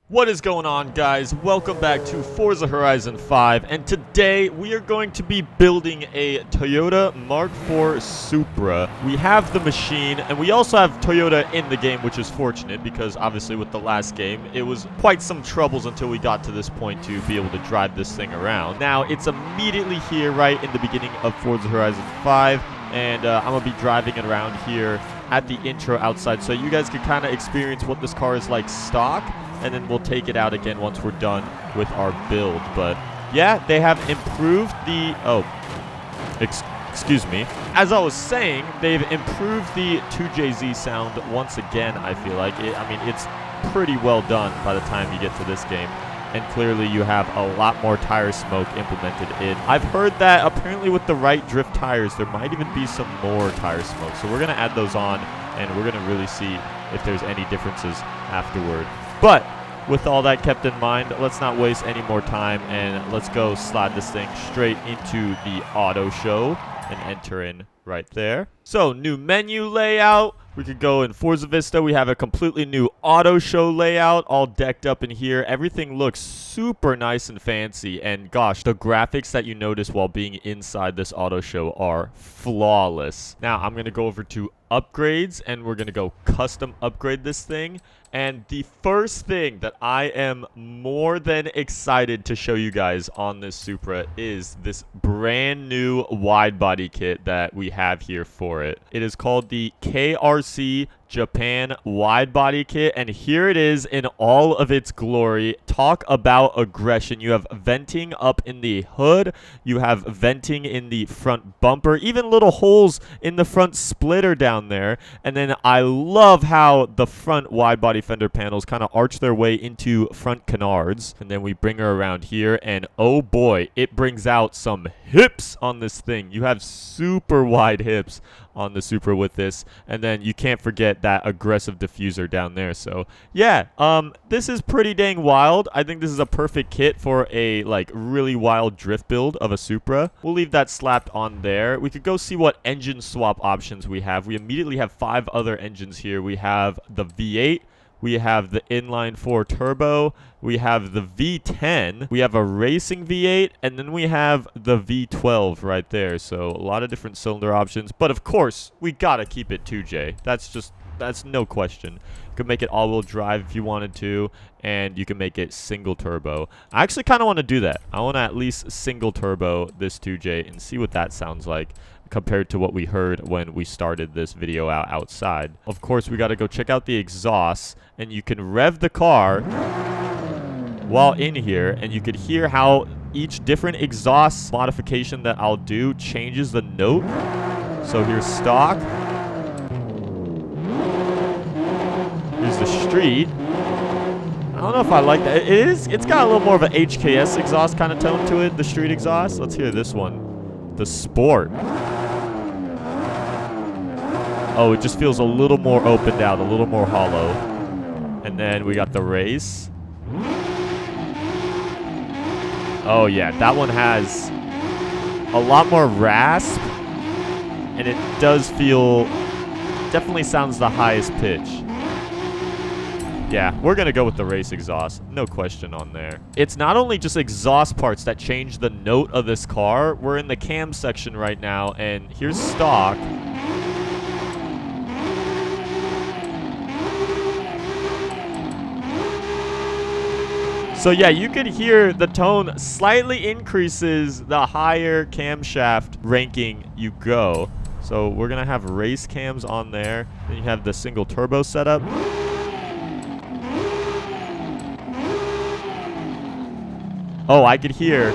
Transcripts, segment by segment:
What is going on, guys? Welcome back to Forza Horizon 5, and today we are going to be building a Toyota Mark IV Supra. We have the machine, and we also have Toyota in the game, which is fortunate because obviously with the last game, it was quite some troubles until we got to this point to be able to drive this thing around. Now, it's immediately here right in the beginning of Forza Horizon 5, and I'm going to be driving it around here at the intro outside so you guys can kind of experience what this car is like stock, and then we'll take it out again once we're done with our build. But yeah, they have improved the excuse me, as I was saying, they've improved the 2JZ sound once again. I feel like it's pretty well done by the time you get to this game, and clearly you have a lot more tire smoke implemented in. I've heard that apparently with the right drift tires there might even be some more tire smoke, so we're gonna add those on and we're gonna really see if there's any differences afterward. But with all that kept in mind, let's not waste any more time and let's go slide this thing straight into the auto show and enter in right there. So, new menu layout. We could go in Forza Vista. We have a completely new auto show layout all decked up in here. Everything looks super nice and fancy. And gosh, the graphics that you notice while being inside this auto show are flawless. Now, I'm going to go over to upgrades and we're going to go custom upgrade this thing. And the first thing that I am more than excited to show you guys on this Supra is this brand new wide body kit that we have here for it. It is called the KRC Japan wide body kit, and here it is in all of its glory. Talk about aggression. You have venting up in the hood, you have venting in the front bumper, even little holes in the front splitter down there, and then I love how the front wide body fender panels kind of arch their way into front canards. And then we bring her around here, and oh boy, it brings out some hips on this thing. You have super wide hips on the Supra with this, and then you can't forget that aggressive diffuser down there. So yeah, this is pretty dang wild. I think this is a perfect kit for a like really wild drift build of a Supra. We'll leave that slapped on there. We could go see what engine swap options we have. We immediately have 5 other engines here. We have the V8, we have the inline 4 turbo, we have the V10, we have a racing V8, and then we have the V12 right there. So a lot of different cylinder options, but of course we gotta keep it 2J. That's no question. You could make it all-wheel drive if you wanted to, and you can make it single turbo. I actually kind of want to do that. I want to at least single turbo this 2J and see what that sounds like compared to what we heard when we started this video out outside. Of course, we got to go check out the exhausts, and you can rev the car while in here, and you could hear how each different exhaust modification that I'll do changes the note. So here's stock. Here's the street. I don't know if I like that. It's got a little more of an HKS exhaust kind of tone to it, the street exhaust. Let's hear this one. The sport. Oh, it just feels a little more opened out, a little more hollow. And then we got the race. Oh yeah, that one has a lot more rasp, and it does feel, definitely sounds the highest pitch. Yeah, we're going to go with the race exhaust. No question on there. It's not only just exhaust parts that change the note of this car. We're in the cam section right now, and here's stock. So yeah, you could hear the tone slightly increases the higher camshaft ranking you go. So we're going to have race cams on there. Then you have the single turbo setup. Oh, I could hear.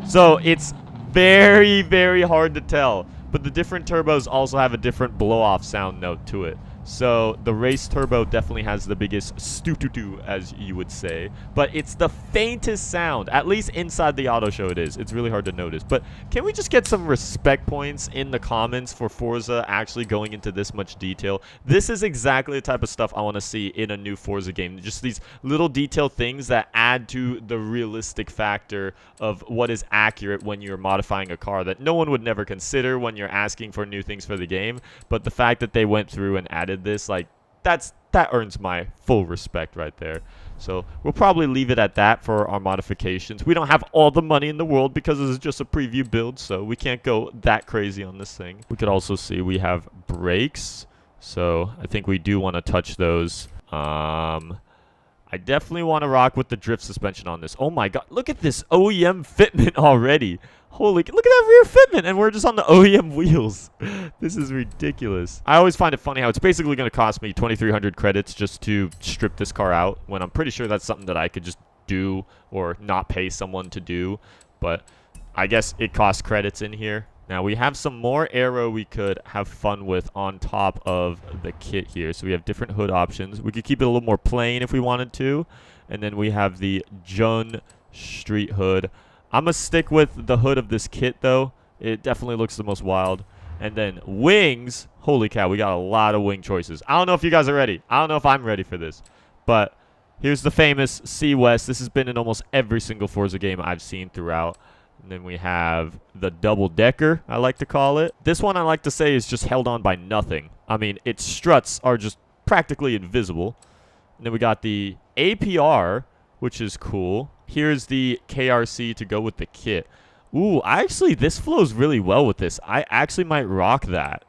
So it's very, very hard to tell. But the different turbos also have a different blow-off sound note to it. So the race turbo definitely has the biggest stu-tu-tu, as you would say. But it's the faintest sound. At least inside the auto show it is. It's really hard to notice. But can we just get some respect points in the comments for Forza actually going into this much detail? This is exactly the type of stuff I want to see in a new Forza game. Just these little detailed things that add to the realistic factor of what is accurate when you're modifying a car that no one would never consider when you're asking for new things for the game. But the fact that they went through and added this, like, that earns my full respect right there. So we'll probably leave it at that for our modifications. We don't have all the money in the world because this is just a preview build, so we can't go that crazy on this thing. We could also see we have brakes, so I think we do want to touch those. I definitely want to rock with the drift suspension on this. Oh my god, look at this OEM fitment already. Holy, look at that rear fitment, and we're just on the OEM wheels. This is ridiculous. I always find it funny how it's basically going to cost me 2,300 credits just to strip this car out, when I'm pretty sure that's something that I could just do or not pay someone to do. But I guess it costs credits in here. Now, we have some more aero we could have fun with on top of the kit here. So we have different hood options. We could keep it a little more plain if we wanted to. And then we have the Jun Street hood. I'm going to stick with the hood of this kit, though. It definitely looks the most wild. And then wings. Holy cow, we got a lot of wing choices. I don't know if you guys are ready. I don't know if I'm ready for this. But here's the famous C West. This has been in almost every single Forza game I've seen throughout. And then we have the double-decker, I like to call it. This one I like to say is just held on by nothing. I mean, its struts are just practically invisible. And then we got the APR, which is cool. Here's the KRC to go with the kit. Ooh, actually, this flows really well with this. I actually might rock that.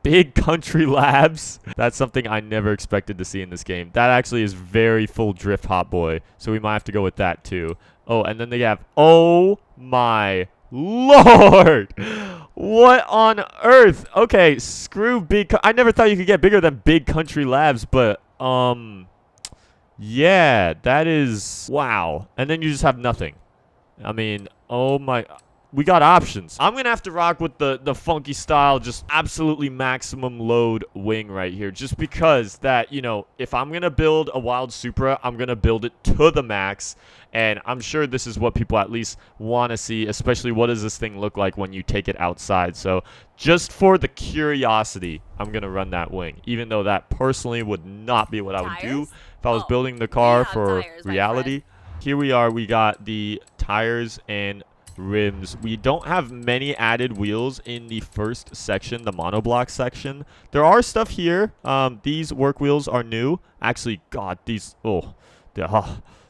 Big Country Labs. That's something I never expected to see in this game. That actually is very full drift hot boy. So we might have to go with that too. Oh, and then they have, oh my lord. What on earth? Okay, screw big. I never thought you could get bigger than Big Country Labs, but, yeah, that is, wow. And then you just have nothing. I mean, oh my, we got options. I'm going to have to rock with the funky style, just absolutely maximum load wing right here. Just because that, you know, if I'm going to build a wild Supra, I'm going to build it to the max. And I'm sure this is what people at least want to see, especially what does this thing look like when you take it outside. So just for the curiosity, I'm going to run that wing, even though that personally would not be what I would do if I was building the car for reality. Here we are. We got the tires and rims. We don't have many added wheels in the first section, the monoblock section. There are stuff here. These work wheels are new. Actually, God, these,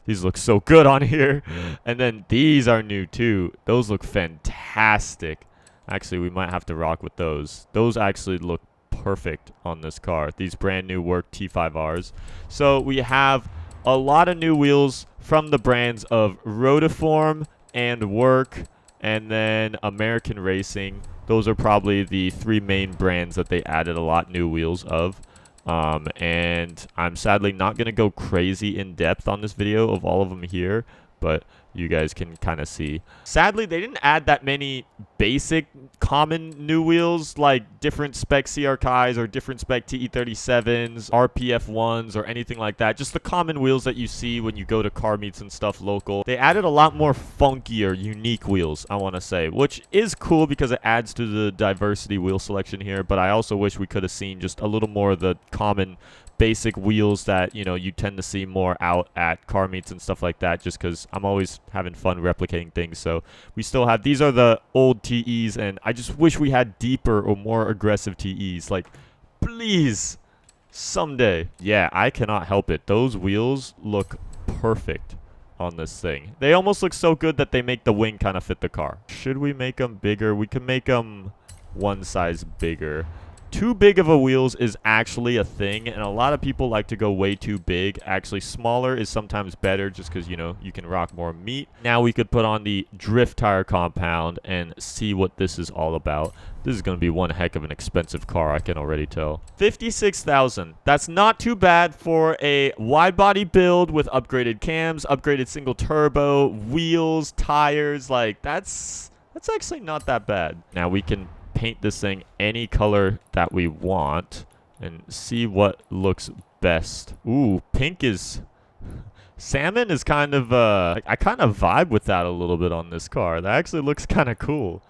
these look so good on here. And then these are new too. Those look fantastic. Actually, we might have to rock with those. Those actually look perfect on this car. These brand new work T5Rs. So we have a lot of new wheels from the brands of Rotiform and Work, and then American Racing. Those are probably the three main brands that they added a lot new wheels of. And I'm sadly not going to go crazy in depth on this video of all of them here, but you guys can kind of see. Sadly, they didn't add that many basic common new wheels like different spec CRKs or different spec TE37s, RPF1s, or anything like that. Just the common wheels that you see when you go to car meets and stuff local. They added a lot more funkier, unique wheels, I want to say, which is cool because it adds to the diversity wheel selection here, but I also wish we could have seen just a little more of the common basic wheels that, you know, you tend to see more out at car meets and stuff like that, just because I'm always having fun replicating things. So we still have, these are the old TEs, and I just wish we had deeper or more aggressive TEs. Like, please, someday. Yeah, I cannot help it. Those wheels look perfect on this thing. They almost look so good that they make the wing kind of fit the car. Should we make them bigger? We can make them one size bigger. Too big of a wheels is actually a thing, and a lot of people like to go way too big. Actually, smaller is sometimes better just because, you know, you can rock more meat. Now we could put on the drift tire compound and see what this is all about. This is going to be one heck of an expensive car, I can already tell. $56,000. That's not too bad for a wide body build with upgraded cams, upgraded single turbo, wheels, tires. Like, that's actually not that bad. Now we can paint this thing any color that we want and see what looks best. Ooh, pink is... salmon is kind of, I kind of vibe with that a little bit on this car. That actually looks kind of cool.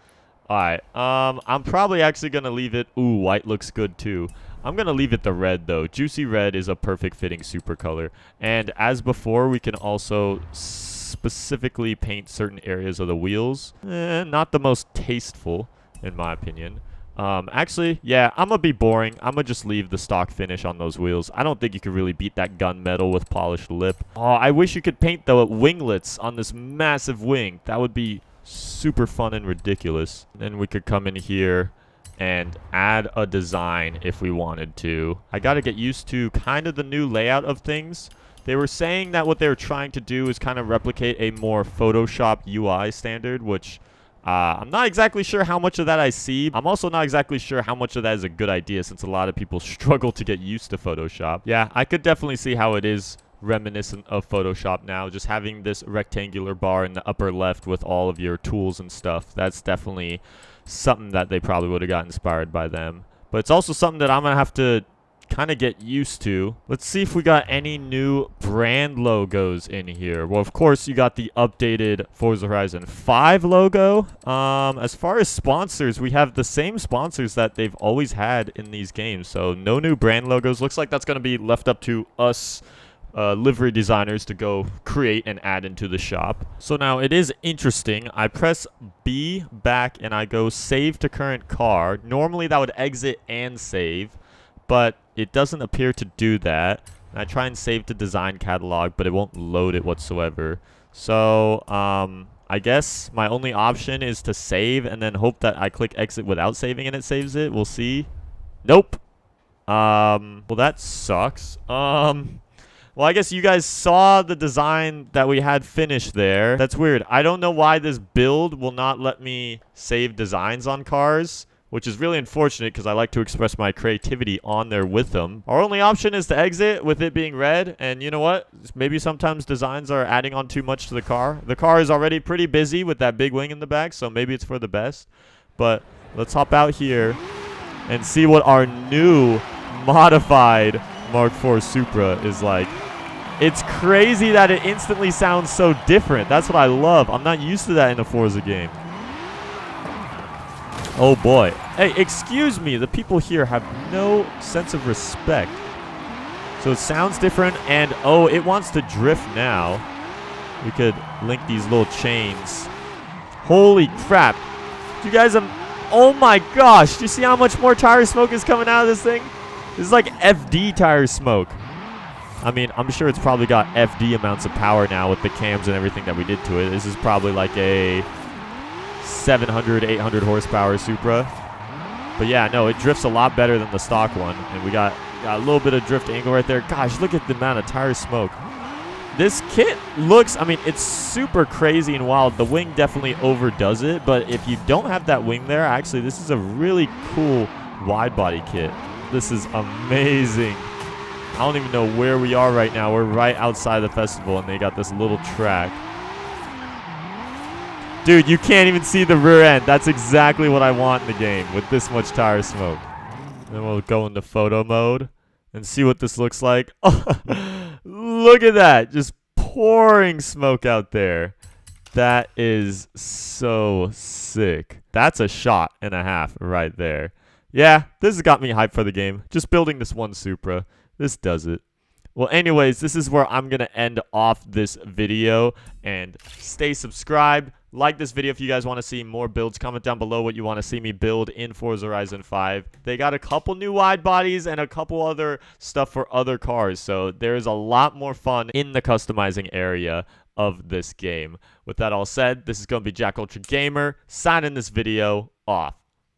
Alright, I'm probably actually going to leave it... Ooh, white looks good too. I'm going to leave it the red though. Juicy red is a perfect fitting super color. And as before, we can also specifically paint certain areas of the wheels. Not the most tasteful, in my opinion, Actually, yeah, I'm gonna be boring. I'm gonna just leave the stock finish on those wheels. I don't think you could really beat that gunmetal with polished lip. Oh, I wish you could paint the winglets on this massive wing. That would be super fun and ridiculous. Then we could come in here and add a design if we wanted to. I gotta get used to kind of the new layout of things. They were saying that what they were trying to do is kind of replicate a more Photoshop UI standard, which I'm not exactly sure how much of that I see. I'm also not exactly sure how much of that is a good idea, since a lot of people struggle to get used to Photoshop. Yeah, I could definitely see how it is reminiscent of Photoshop now. Just having this rectangular bar in the upper left with all of your tools and stuff. That's definitely something that they probably would have got inspired by them. But it's also something that I'm going to have to kind of get used to. Let's see if we got any new brand logos in here. Well, of course, you got the updated Forza Horizon 5 logo. As far as sponsors, we have the same sponsors that they've always had in these games. So no new brand logos. Looks like that's going to be left up to us livery designers to go create and add into the shop. So now it is interesting. I press B back and I go save to current car. Normally that would exit and save, but it doesn't appear to do that. And I try and save to design catalog, but it won't load it whatsoever. So I guess my only option is to save and then hope that I click exit without saving and it saves it. We'll see. Nope. Well, that sucks. Well, I guess you guys saw the design that we had finished there. That's weird. I don't know why this build will not let me save designs on cars, which is really unfortunate because I like to express my creativity on there with them. Our only option is to exit with it being red, and you know what? Maybe sometimes designs are adding on too much to the car. The car is already pretty busy with that big wing in the back, so maybe it's for the best. But let's hop out here and see what our new modified Mark IV Supra is like. It's crazy that it instantly sounds so different. That's what I love. I'm not used to that in a Forza game. Oh boy. Hey, excuse me. The people here have no sense of respect. So it sounds different, and oh, it wants to drift now. We could link these little chains. Holy crap. You guys have... Oh my gosh. Do you see how much more tire smoke is coming out of this thing? This is like FD tire smoke. I mean, I'm sure it's probably got FD amounts of power now with the cams and everything that we did to it. This is probably like a 700, 800 horsepower Supra. But yeah, no, it drifts a lot better than the stock one. And we got a little bit of drift angle right there. Gosh, look at the amount of tire smoke. This kit looks, I mean, it's super crazy and wild. The wing definitely overdoes it. But if you don't have that wing there, actually, this is a really cool wide body kit. This is amazing. I don't even know where we are right now. We're right outside the festival, and they got this little track. Dude, you can't even see the rear end. That's exactly what I want in the game with this much tire smoke. Then we'll go into photo mode and see what this looks like. Look at that. Just pouring smoke out there. That is so sick. That's a shot and a half right there. Yeah, this has got me hyped for the game. Just building this one Supra. This does it. Well, anyways, this is where I'm going to end off this video. And stay subscribed. Like this video if you guys want to see more builds. Comment down below what you want to see me build in Forza Horizon 5. They got a couple new wide bodies and a couple other stuff for other cars. So there's a lot more fun in the customizing area of this game. With that all said, this is going to be JackUltraGamer signing this video off.